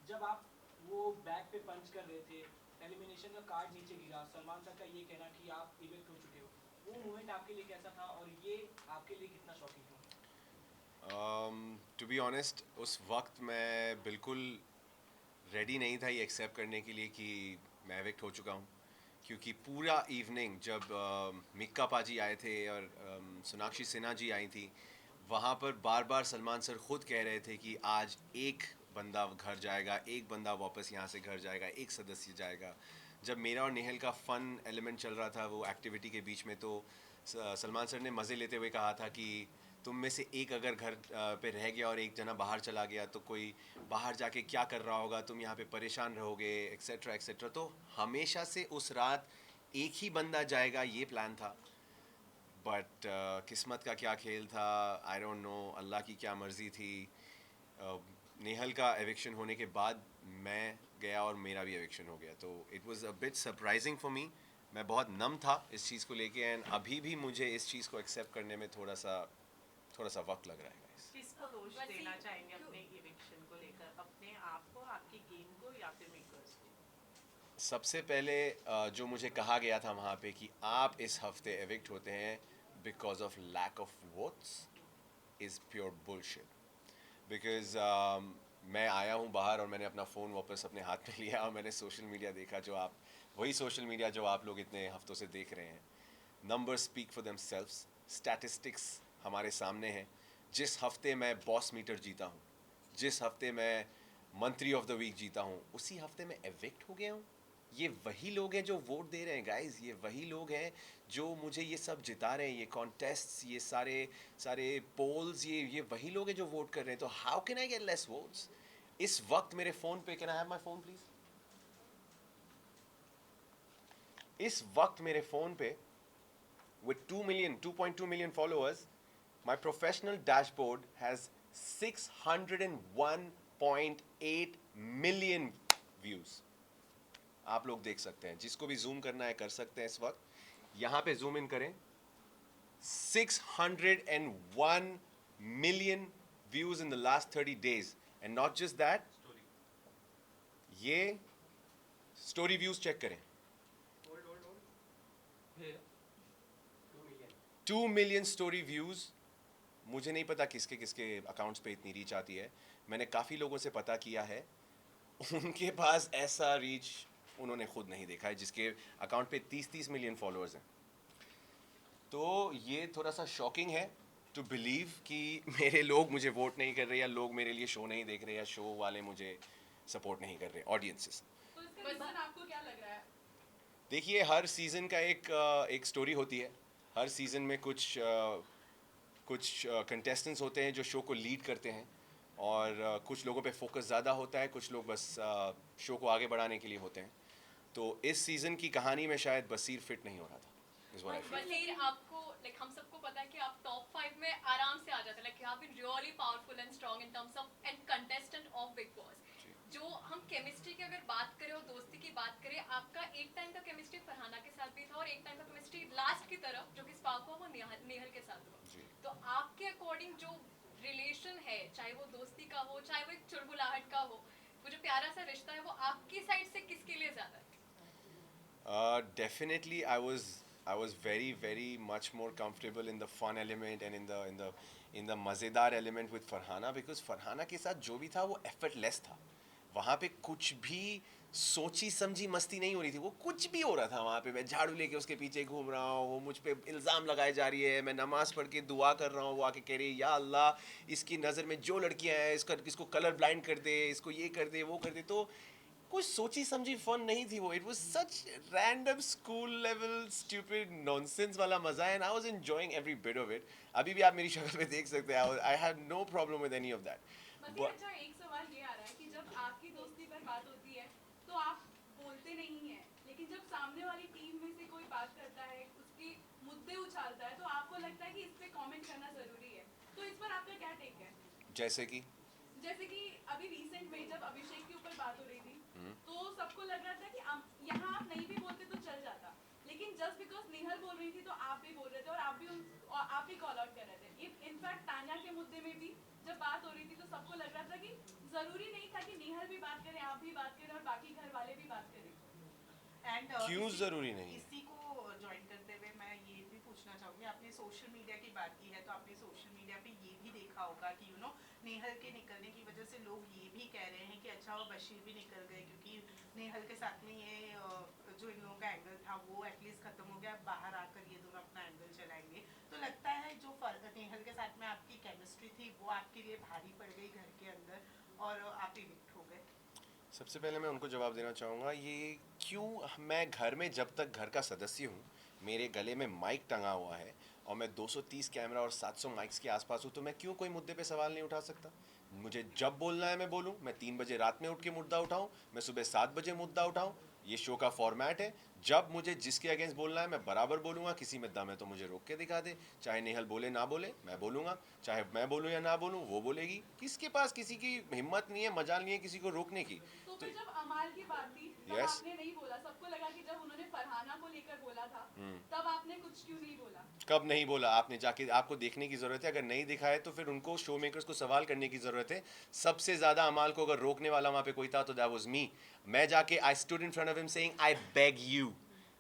जब आप वो बैक पे पंच कर रहे थे, एलिमिनेशन का कार्ड नीचे गिरा, सलमान सर का ये कहना कि आप इवेक्ट हो चुके हो, वो मोमेंट आपके लिए कैसा था और ये आपके लिए कितना शॉकिंग था? टू बी ऑनेस्ट, उस वक्त मैं बिल्कुल रेडी नहीं था ये एक्सेप्ट करने के लिए कि मैं एविक्ट हो चुका हूँ। क्योंकि पूरा इवनिंग जब मिक्का पाजी आए थे और सोनाक्षी सिन्हा जी आई थी, वहाँ पर बार बार सलमान सर खुद कह रहे थे कि आज एक बंदा घर जाएगा, एक बंदा वापस यहाँ से घर जाएगा, एक सदस्य जाएगा। जब मेरा और नेहल का फ़न एलिमेंट चल रहा था वो एक्टिविटी के बीच में, तो सलमान सर ने मज़े लेते हुए कहा था कि तुम में से एक अगर घर पे रह गया और एक जना बाहर चला गया तो कोई बाहर जाके क्या कर रहा होगा, तुम यहाँ पे परेशान रहोगे, एक्सेट्रा एक्सेट्रा। तो हमेशा से उस रात एक ही बंदा जाएगा ये प्लान था। बट किस्मत का क्या खेल था, आई डोंट नो, अल्लाह की क्या मर्ज़ी थी। नेहल का एविक्शन होने के बाद मैं गया और मेरा भी एविक्शन हो गया, तो it was a bit surprising for me. मैं बहुत नम था इस चीज़ को लेके, एंड अभी भी मुझे इस चीज़ को एक्सेप्ट करने में थोड़ा सा वक्त लग रहा है guys। किसको दोष देना चाहेंगे अपने इविक्शन को लेकर, अपने आप को, आपकी गेम को, या फिर मेकर्स को? सबसे पहले जो मुझे कहा गया था वहाँ पे कि आप इस हफ्ते एविक्ट होते हैं because of lack of votes, is pure bullshit. Because मैं आया हूँ बाहर और मैंने अपना फ़ोन वापस अपने हाथ में लिया और मैंने सोशल मीडिया देखा, जो आप वही सोशल मीडिया जो आप लोग इतने हफ्तों से देख रहे हैं। Number speak for them selves, statistics हमारे सामने हैं। जिस हफ्ते मैं बॉस मीटर जीता हूँ, जिस हफ्ते मैं मंत्री ऑफ द वीक जीता हूँ, उसी हफ्ते मैं एविक्ट हो गया हूँ। ये वही लोग हैं जो वोट दे रहे हैं गाइस, ये वही लोग हैं जो मुझे ये सब जिता रहे हैं, ये कॉन्टेस्ट्स, ये सारे सारे पोल्स, ये वही लोग हैं जो वोट कर रहे हैं। तो how can I get less votes? इस वक्त मेरे फ़ोन पे, can I have my phone please? इस वक्त मेरे फ़ोन पे with 2 million, 2.2 million followers, my professional dashboard has 601.8 million views. आप लोग देख सकते हैं, जिसको भी जूम करना है कर सकते हैं। इस वक्त यहाँ पे जूम इन करें, 601 million views in the last 30 days. And not just that, ये स्टोरी व्यूज चेक करें, फिर 2 मिलियन। 2 million story views. मुझे नहीं पता किसके किसके अकाउंट्स पे इतनी रीच आती है। मैंने काफ़ी लोगों से पता किया है, उनके पास ऐसा रीच उन्होंने खुद नहीं देखा है, जिसके अकाउंट पे 30-30 मिलियन फॉलोअर्स हैं। तो ये थोड़ा सा शॉकिंग है टू बिलीव कि मेरे लोग मुझे वोट नहीं कर रहे, या लोग मेरे लिए शो नहीं देख रहे, या शो वाले मुझे सपोर्ट नहीं कर रहे, ऑडियंसेस। तो इसका रीजन आपको क्या लग रहा है? देखिए, हर सीज़न का एक स्टोरी होती है। हर सीज़न में कुछ कंटेस्टेंट्स होते हैं जो शो को लीड करते हैं, और कुछ लोगों पे फोकस ज़्यादा होता है, कुछ लोग बस शो को आगे बढ़ाने के लिए होते हैं। तो इस सीज़न की कहानी में शायद बसीर फिट नहीं हो रहा था, इज़ व्हाट आई फील। वजीर, आपको लाइक हम सबको पता है कि आप टॉप 5 में आराम से आ जाते हैं, like you have been really powerful and strong in terms of and contestant of Bigg Boss. जो हम केमिस्ट्री की अगर बात करें और दोस्ती की बात करें, आपका एक टाइम का केमिस्ट्री फरहाना के साथ भी था और एक टाइम का केमिस्ट्री लास्ट की तरफ जो कि स्पार्क हुआ वो नेहल के साथ जी। हुआ। तो आपके अकॉर्डिंग जो रिलेशन है, चाहे वो दोस्ती का हो, चाहे वो एक चुलबुलाहट का हो, वो जो प्यारा सा रिश्ता है, वो आपकी साइड से किसके लिए ज्यादा है? Definitely, I was very very much more comfortable in the fun element and in the मज़ेदार element with Farhana, because Farhana के साथ जो भी था वो effortless था। वहाँ पे कुछ भी सोची समझी मस्ती नहीं हो रही थी, वो कुछ भी हो रहा था वहाँ पे। मैं झाड़ू लेके उसके पीछे घूम रहा हूँ, वो मुझ पे इल्ज़ाम लगाए जा रही है, मैं नमाज़ पढ़ के दुआ कर रहा हूँ, वो आके कह रही है या अल्लाह, इसकी नज़र में जो लड़कियाँ हैं इसको कलर ब्लाइंड कर दे, इसको ये कर दे, वो कर दे। तो कुछ सोची समझी फन नहीं थी वो। It was such random school level stupid nonsense वाला मजा है, and I was enjoying every bit of it. अभी भी आप मेरी शक्ल पे देख सकते हैं, I have no problem with any of मसीह, दैट। अच्छा, एक सवाल ये आ रहा है कि जब आपकी दोस्ती पर बात होती है तो आप बोलते नहीं हैं, लेकिन जब सामने वाली टीम में से कोई बात करता है, उसके मुद्दे उछालता है, तो आपको लगता है कि इस पे कमेंट करना जरूरी है। तो इस पर आपका क्या टेक है? जैसे कि जैसे कि अभी रिसेंट में जब अभिषेक के ऊपर बात हो रही थी, तो सबको लग रहा था कि यहाँ आप नहीं भी बोलते तो चल जाता, लेकिन जस्ट बिकॉज निहल बोल रही थी तो आप भी बोल रहे थे और आप भी कॉल आउट कर रहे थे। इनफैक्ट तान्या के मुद्दे में भी जब बात हो रही थी तो सबको लग रहा था कि जरूरी नहीं था कि नेहल भी बात करें, आप भी बात करें और बाकी घर वाले भी बात करें। एंड क्यों जरूरी नहीं है? इसी को ज्वाइन करते हुए मैं ये भी पूछना चाहूँगी, आपने सोशल मीडिया की बात की है तो आपने सोशल मीडिया पे ये भी देखा होगा कि नेहल के निकलने की वजह से लोग ये भी कह रहे हैं कि अच्छा वो बशीर भी निकल गए, क्योंकि नेहल के साथ में ये जो इन लोगों का एंगल था वो एटलीस्ट खत्म हो गया, अब बाहर आकर ये दोनों अपना एंगल चलाएंगे। तो लगता है जो नेहल के साथ में आपकी केमिस्ट्री थी वो आपके लिए भारी पड़ गई घर के अंदर और आप इविक्ट हो गए। सबसे पहले मैं उनको जवाब देना चाहूँगा, ये क्यों, मैं घर में जब तक घर का सदस्य हूँ, मेरे गले में माइक टंगा हुआ है और मैं 230 कैमरा और 700 माइक्स के आसपास हूँ, तो मैं क्यों कोई मुद्दे पे सवाल नहीं उठा सकता? मुझे जब बोलना है मैं बोलूँ, मैं 3 बजे रात में उठ के मुद्दा उठाऊँ, मैं सुबह 7 बजे मुद्दा उठाऊँ, ये शो का फॉर्मेट है। जब मुझे जिसके अगेंस्ट बोलना है मैं बराबर बोलूँगा, किसी में दम है तो मुझे रोक के दिखा दे। चाहे नेहल बोले ना बोले मैं बोलूँगा, चाहे मैं बोलूँ या ना बोलूँ वो बोलेगी। किसके पास किसी की हिम्मत नहीं है, मजाल नहीं है किसी को रोकने की। तो फिर जब अमाल की बात थी तब Yes. आपने नहीं बोला, सबको लगा कि जब उन्होंने फरहाना को लेकर बोला था तब आपने कुछ क्यों नहीं बोला? कब नहीं बोला? आपने जाके, आपको देखने की ज़रूरत है, अगर नहीं दिखा है तो फिर उनको, शो मेकर्स को सवाल करने की ज़रूरत है। सबसे ज़्यादा अमाल को अगर रोकने वाला वहाँ पे कोई था तो दैट वाज मी। मैं जाके I stood in front of him saying I beg you,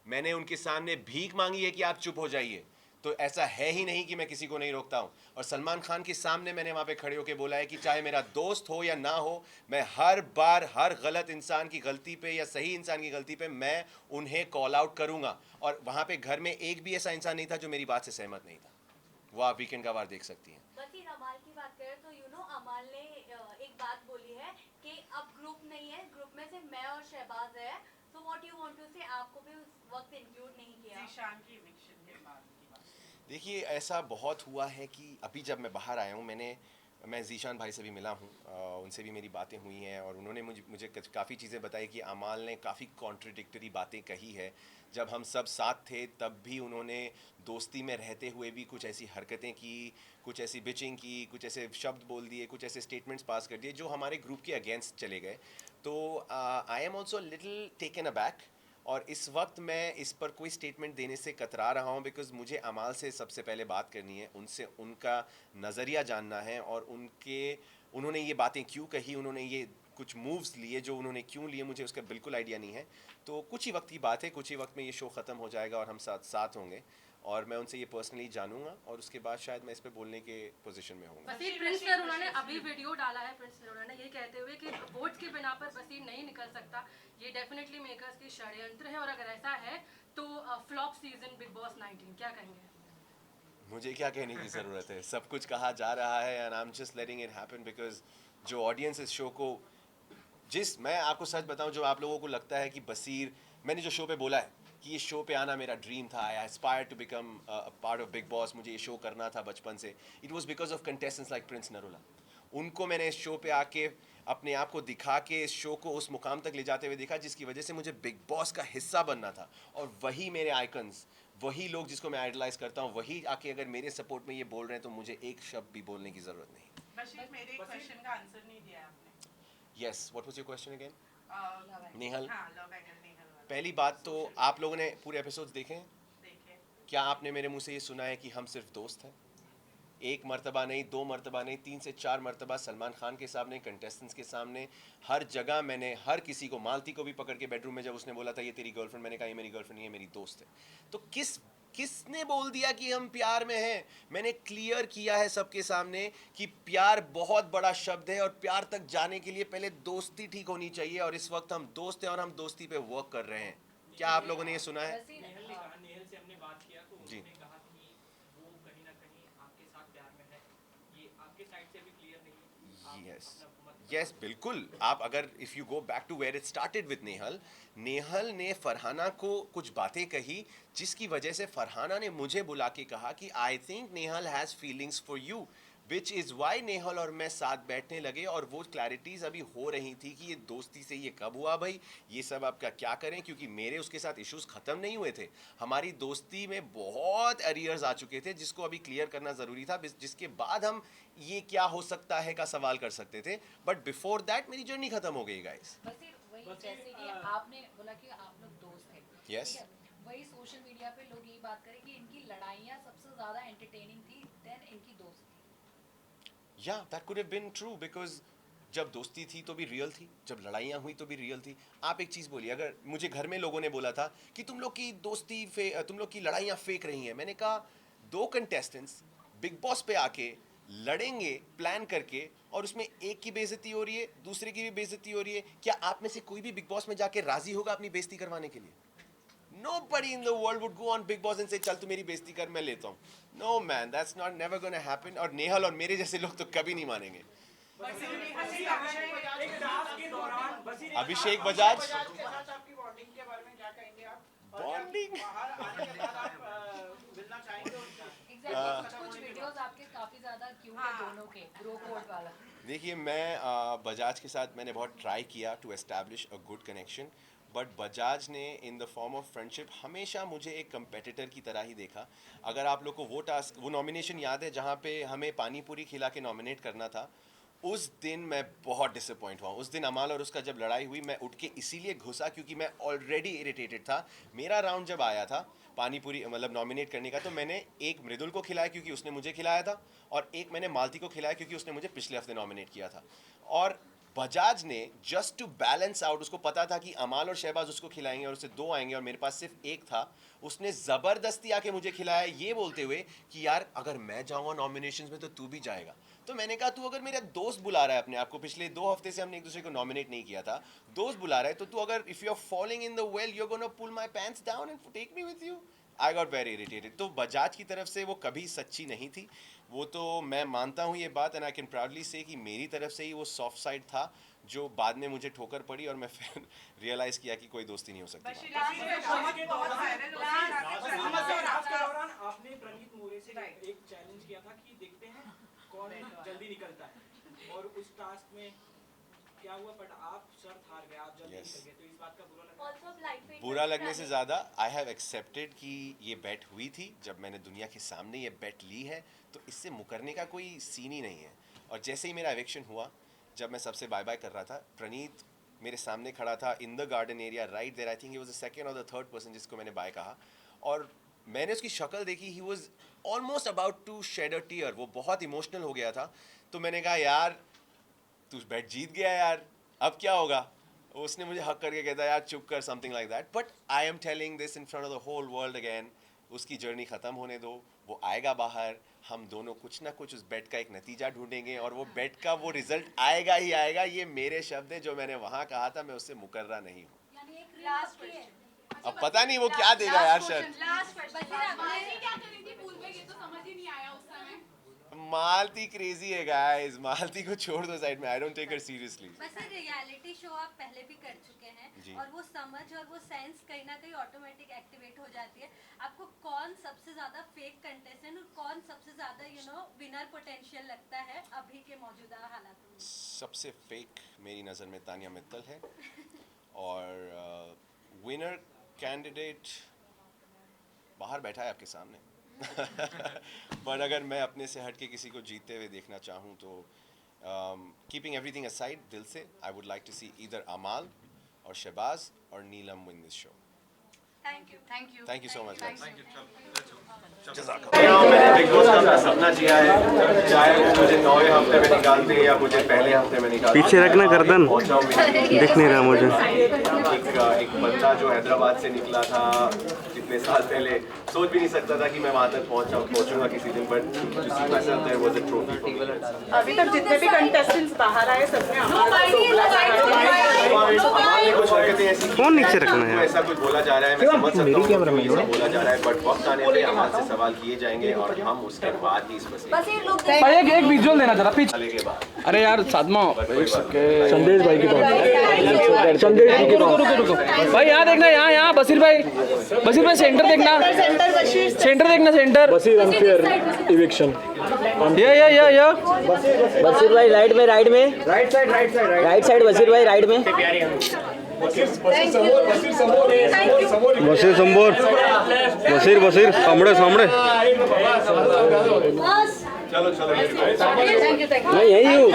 मैंने उनके सामने भीख मांगी है कि आप चुप हो जाइए। तो ऐसा है ही नहीं कि मैं किसी को नहीं रोकता हूँ। और सलमान खान के सामने मैंने वहाँ पे खड़े होकर बोला है कि चाहे मेरा दोस्त हो या ना हो, मैं हर बार हर गलत इंसान की गलती पे या सही इंसान की गलती पे मैं उन्हें कॉल आउट करूँगा। और वहाँ पे घर में एक भी ऐसा इंसान नहीं था जो मेरी बात से सहमत नहीं था। वो आप वीकेंड का वार देख सकती हैं। बसीर, अमाल की बात करें तो अमाल ने एक बात बोली है कि अब ग्रुप नहीं है, ग्रुप में सिर्फ मैं और शहबाज है, तो व्हाट यू वांट टू से, आपको भी उस वक्त इंक्लूड नहीं किया। जीशान की इविक्शन के बाद की बात। देखिए, ऐसा बहुत हुआ है कि अभी जब मैं बाहर आया हूँ, मैं जीशान भाई से भी मिला हूँ, उनसे भी मेरी बातें हुई हैं और उन्होंने मुझे काफ़ी चीज़ें बताई कि अमाल ने काफ़ी कॉन्ट्रडिक्टरी बातें कही है। जब हम सब साथ थे तब भी उन्होंने दोस्ती में रहते हुए भी कुछ ऐसी हरकतें की, कुछ ऐसी बिचिंग की, कुछ ऐसे शब्द बोल दिए, कुछ ऐसे स्टेटमेंट्स पास कर दिए जो हमारे ग्रुप के अगेंस्ट चले गए। तो I am also little taken aback, और इस वक्त मैं इस पर कोई स्टेटमेंट देने से कतरा रहा हूँ बिकॉज़ मुझे अमाल से सबसे पहले बात करनी है, उनसे उनका नज़रिया जानना है और उन्होंने ये बातें क्यों कही, उन्होंने ये कुछ मूव्स लिए जो उन्होंने क्यों लिए, मुझे उसका बिल्कुल आइडिया नहीं है। तो कुछ ही वक्त की बात है, कुछ ही वक्त में ये शो ख़त्म हो जाएगा और हम साथ होंगे और मैं उनसे ये पर्सनली जानूंगा और उसके बाद शायद मैं इस पे बोलने के पोजीशन में होऊंगा। बसीर, प्रिंस नरूला ने अभी वीडियो डाला है, प्रिंस नरूला ने ये कहते हुए कि वोट्स के बिना पर बसीर नहीं निकल सकता, ये डेफिनेटली मेकर्स की षड्यंत्र है और अगर ऐसा है तो फ्लॉप सीजन बिग बॉस 19, क्या कहेंगे? मुझे क्या कहने की ज़रूरत है, सब कुछ कहा जा रहा है and I am just letting it happen because जो ऑडियंस इस शो को, मैं आपको सच बताऊं, जो आप लोगों को लगता है कि बसीर, मैंने जो शो पे बोला है कि ये शो पे आना मेरा ड्रीम था, I aspire to become part of Bigg Boss, मुझे ये शो करना था बचपन से, it was because of contestants like Prince Narula. उनको मैंने इस शो पे आके अपने आप को दिखा के इस शो को उस मुकाम तक ले जाते हुए देखा जिसकी वजह से मुझे बिग बॉस का हिस्सा बनना था। और वही मेरे आइकन्स, वही लोग जिसको मैं आइडलाइज करता हूँ, वही आके अगर मेरे सपोर्ट में ये बोल रहे हैं तो मुझे एक शब्द भी बोलने की ज़रूरत नहीं। बशीर, मेरे क्वेश्चन का आंसर नहीं दिया आपने। Yes, what was your question again? Nehal, हाँ, लव एंगल नेहल वाला। पहली बात तो आप लोगों ने पूरे एपिसोड्स देखे हैं? देखे। क्या आपने मेरे मुंह से ये सुना है कि हम सिर्फ दोस्त हैं? एक मर्तबा नहीं, 2 मर्तबा नहीं, 3 से 4 मर्तबा सलमान खान के सामने, कंटेस्टेंट्स के सामने, हर जगह मैंने हर किसी को, मालती को भी पकड़ के बेडरूम में जब उसने बोला था ये तेरी गर्लफ्रेंड, मैंने कहा ये मेरी गर्लफ्रेंड नहीं है, मेरी दोस्त है। तो किसने बोल दिया कि हम प्यार में हैं? मैंने क्लियर किया है सबके सामने कि प्यार बहुत बड़ा शब्द है और प्यार तक जाने के लिए पहले दोस्ती ठीक होनी चाहिए और इस वक्त हम दोस्त हैं और हम दोस्ती पे वर्क कर रहे हैं। क्या आप लोगों ने ये सुना है? नेहल ने कहा, नेहल से हमने बात किया तो जी। उन्होंने कहा कि वो कहीं ना कहीं आपके साथ प्यार में है, ये आपके साइड से भी क्लियर नहीं है। आप यस अपना मत यस, बिल्कुल। आप अगर if you go back to where it started with Nehal, Nehal ने फरहाना को कुछ बातें कही जिसकी वजह से फरहाना ने मुझे बुला के कहा कि I think Nehal has feelings for you, which is why Nehal और मैं साथ बैठने लगे और वो क्लैरिटीज़ अभी हो रही थी कि ये दोस्ती से ये कब हुआ भाई, ये सब आपका क्या करें, क्योंकि मेरे उसके साथ इश्यूज़ ख़त्म नहीं हुए थे। हमारी दोस्ती में बहुत एरियर्स आ चुके थे जिसको अभी क्लियर करना ज़रूरी था, जिसके बाद हम ये क्या हो सकता है का सवाल कर सकते थे, बट बिफोर दैट मेरी जर्नी ख़त्म हो गई गाइस। बसीर, वही बसीर, जैसे कि आपने बोला कि आप लोग दोस्त थे, Yes. ठीक है? वही सोशल मीडिया पे लोग यही बात करें कि इनकी लड़ाइयाँ सबसे ज़्यादा एंटरटेनिंग थी देन इनकी दोस्ती। या that could have been true, because जब दोस्ती थी तो भी रियल थी, जब लड़ाइयाँ हुई तो भी रियल थी. आप एक चीज़ बोलिए, अगर मुझे घर में लोगों ने बोला था कि तुम लोग की दोस्ती तुम लोग की लड़ाइयाँ फेक रही हैं, मैंने कहा 2 कंटेस्टेंट्स बिग बॉस पे आके लड़ेंगे प्लान करके और उसमें एक की बेइज्जती हो रही है, दूसरे की भी बेइज्जती हो रही है. क्या आप में से कोई भी बिग बॉस में जाके राजी होगा अपनी बेइज्जती करवाने के लिए? Nobody in the world would go on Big Boss and say चल तू मेरी बेइज्जती कर, मैं लेता हूँ. No man, that's not never gonna happen. और नेहल और मेरे जैसे लोग तो कभी नहीं मानेंगे. अभिषेक बजाज बॉन्डिंग कुछ वीडियोस आपके काफी ज्यादा क्यूट है दोनों के, ब्रो कोड वाला. देखिए, मैं बजाज के साथ मैंने बहुत ट्राई किया to establish a good connection, but Bajaj ने in the form of friendship हमेशा मुझे एक कंपेटिटर की तरह ही देखा. अगर आप लोग को वो नॉमिनेशन याद है जहाँ पे हमें पानी पूरी खिला के नॉमिनेट करना था, उस दिन मैं बहुत डिसअपॉइंट हुआ. उस दिन अमाल और उसका जब लड़ाई हुई, मैं उठ के इसीलिए घुसा क्योंकि मैं ऑलरेडी इरिटेटेड था. मेरा राउंड जब आया था पानी पूरी मतलब नॉमिनेट करने का, तो मैंने एक मृदुल को खिलाया क्योंकि उसने मुझे खिलाया था, और एक मैंने मालती को खिलाया क्योंकि उसने मुझे पिछले हफ्ते नॉमिनेट किया था. और बजाज ने जस्ट टू बैलेंस आउट, उसको पता था कि अमाल और शहबाज उसको खिलाएंगे और उससे 2 आएंगे और मेरे पास सिर्फ एक था, उसने ज़बरदस्ती आके मुझे खिलाया, ये बोलते हुए कि यार अगर मैं जाऊँगा नॉमिनेशंस में तो तू भी जाएगा. तो मैंने कहा तू अगर मेरा दोस्त बुला रहा है अपने आप को, पिछले 2 हफ्ते से हमने एक दूसरे को नॉमिनेट नहीं किया था, दोस्त बुला रहा है, तो तू अगर if you are following in the well, you are gonna pull my pants down and take me with you. I got very irritated. तो बजाज की तरफ से वो कभी सच्ची नहीं थी, वो तो मैं मानता हूँ ये बात, एंड आई कैन प्राउडली से कि मेरी तरफ से ही वो सॉफ्ट साइड था, जो बाद में मुझे ठोकर पड़ी और मैं फिर रियलाइज़ किया कि कोई दोस्ती नहीं हो सकती. आपने प्रणीत मोरे से एक चैलेंज किया था कि देखते हैं कौन जल्दी निकलता है, और उस टास्क में क्या हुआ, बट आप सर हार गए, आप जल्दी निकल गए. तो इस बात का बुरा लगने से ज़्यादा आई हैव एक्सेप्टेड कि ये बेट हुई थी. जब मैंने दुनिया के सामने ये बेट ली है तो इससे मुकरने का कोई सीन ही नहीं है. और जैसे ही मेरा एविक्शन हुआ, जब मैं सबसे बाय बाय कर रहा था, प्रणीत मेरे सामने खड़ा था in the garden area right there. I think he was the second और द थर्ड पर्सन जिसको मैंने बाय कहा, और मैंने उसकी शक्ल देखी, he was almost about to shed a tear. वो बहुत इमोशनल हो गया था. तो मैंने कहा यार तू बेट जीत गया यार, अब क्या होगा. उसने मुझे हक करके कहता यार चुप कर, something like that. But I am telling this in front of the whole world again. उसकी जर्नी ख़त्म होने दो, वो आएगा बाहर, हम दोनों कुछ ना कुछ उस बेट का एक नतीजा ढूंढेंगे और वो बेट का वो रिजल्ट आएगा ही आएगा. ये मेरे शब्द है जो मैंने वहाँ कहा था, मैं उससे मुकर्रा नहीं हूँ. अब पता नहीं वो क्या देगा यार. शर्त मालती क्रेजी है गाइस, मालती को छोड़ दो साइड में. I don't take her seriously. वैसे रियलिटी शो आप पहले भी कर चुके हैं और वो समझ और वो सेंस कहीं ना कहीं ऑटोमेटिक एक्टिवेट हो जाती है. आपको कौन सबसे ज्यादा फेक कंटेस्टेंट और कौन सबसे ज्यादा विनर पोटेंशियल लगता है अभी के मौजूदा हालात में? सबसे फेक मेरी नज़र में तानिया मित्तल है, और विनर कैंडिडेट बाहर बैठा है आपके सामने. पर अगर मैं अपने से हट के किसी को जीतते हुए देखना चाहूँ तो कीपिंग एवरीथिंग असाइड, दिल से I would like to see either Amaal और शहबाज और Neelam win this show. Thank you so much. मैंने बिग बॉस का अपना सपना जिया है, चाहे वो मुझे 9वें हफ्ते में निकालते या मुझे पहले हफ्ते में निकालते. पीछे रखना गर्दन, दिख नहीं रहा मुझे. एक बंदा जो हैदराबाद से निकला था कितने साल पहले, सोच भी नहीं सकता था कि मैं वहाँ तक पहुँचूंगा किसी दिन. But to see myself there was a trophy for me. अभी तक जितने भी कंटेस्टेंट्स बाहर आए सबने हमारे कुछ हरकतें ऐसी फोन नीचे रखना है. ऐसा कुछ बोला जा रहा है, मैं समझ सकता हूँ बोला जा रहा है, बट वक्त आने पे हमारे से सवाल किए जाएंगे और हम उसके बाद ही इस पर एक विजुअल देना जरा पीछे के बाद. अरे यार साधमा संदेश भाई की बात. संदेश जी की बात. रुको भाई, यहाँ देखना, यहाँ बशीर भाई सेंटर देखना, सेंटर देखना, सेंटर. Bashir unfair eviction. ये बशीर भाई राइट में राइट साइड बशीर भाई राइट में. बशीर सामने. चलो मैं यही हूँ.